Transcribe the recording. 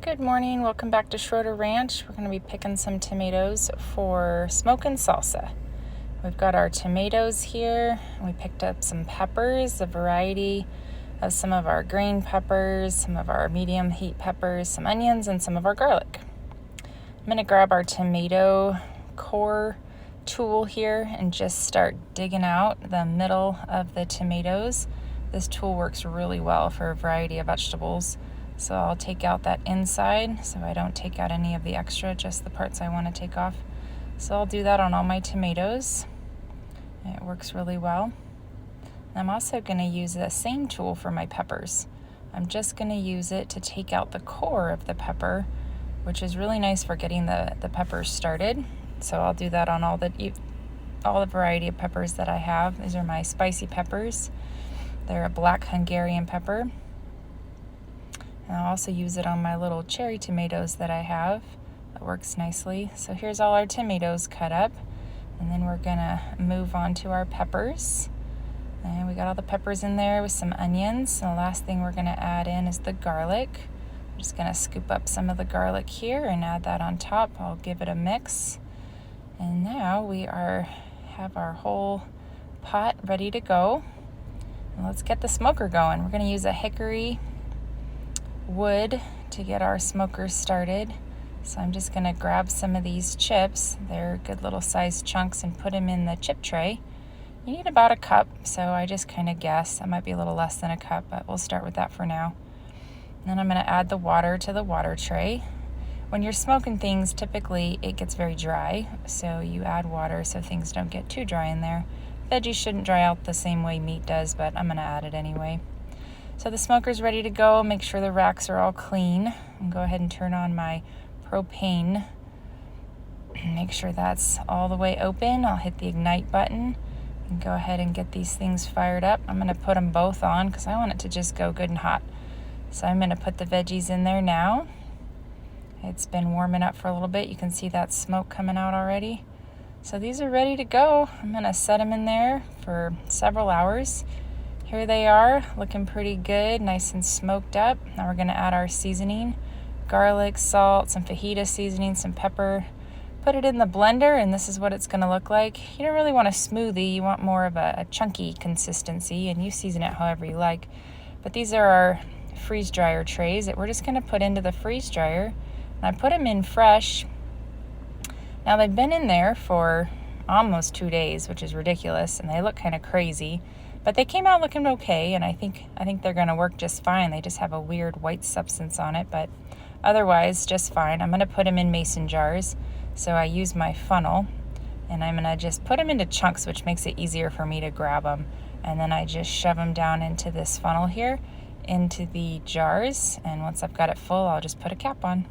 Good morning, welcome back to Schroeder Ranch. We're going to be picking some tomatoes for smoking salsa. We've got our tomatoes here. We picked up some peppers, a variety of some of our green peppers, some of our medium heat peppers, some onions, and some of our garlic. I'm going to grab our tomato core tool here and just start digging out the middle of the tomatoes. This tool works really well for a variety of vegetables. So I'll take out that inside so I don't take out any of the extra, just the parts I want to take off. So I'll do that on all my tomatoes. It works really well. I'm also going to use the same tool for my peppers. I'm just going to use it to take out the core of the pepper, which is really nice for getting the peppers started. So I'll do that on all the variety of peppers that I have. These are my spicy peppers. They're a black Hungarian pepper. And I'll also use it on my little cherry tomatoes that I have. That works nicely. So here's all our tomatoes cut up. And then we're gonna move on to our peppers. And we got all the peppers in there with some onions. And the last thing we're gonna add in is the garlic. I'm just gonna scoop up some of the garlic here and add that on top. I'll give it a mix. And now we have our whole pot ready to go. And let's get the smoker going. We're gonna use a hickory wood to get our smoker started. So I'm just going to grab some of these chips. They're good little sized chunks and put them in the chip tray. You need about a cup, so I just kind of guess. That might be a little less than a cup, but we'll start with that for now. And then I'm going to add the water to the water tray. When you're smoking things, typically it gets very dry, so you add water so things don't get too dry in there. Veggies shouldn't dry out the same way meat does, but I'm going to add it anyway. So the smoker's ready to go. Make sure the racks are all clean. And go ahead and turn on my propane. Make sure that's all the way open. I'll hit the ignite button and go ahead and get these things fired up. I'm going to put them both on because I want it to just go good and hot. So I'm going to put the veggies in there now. It's been warming up for a little bit. You can see that smoke coming out already. So these are ready to go. I'm going to set them in there for several hours. Here they are, looking pretty good, nice and smoked up. Now we're going to add our seasoning, garlic, salt, some fajita seasoning, some pepper. Put it in the blender, and this is what it's going to look like. You don't really want a smoothie. You want more of a chunky consistency, and you season it however you like. But these are our freeze dryer trays that we're just going to put into the freeze dryer. And I put them in fresh. Now they've been in there for almost 2 days, which is ridiculous, and they look kind of crazy. But they came out looking okay, and I think they're going to work just fine. They just have a weird white substance on it, but otherwise just fine. I'm going to put them in mason jars. So I use my funnel, and I'm going to just put them into chunks, which makes it easier for me to grab them. And then I just shove them down into this funnel here, into the jars. And once I've got it full, I'll just put a cap on.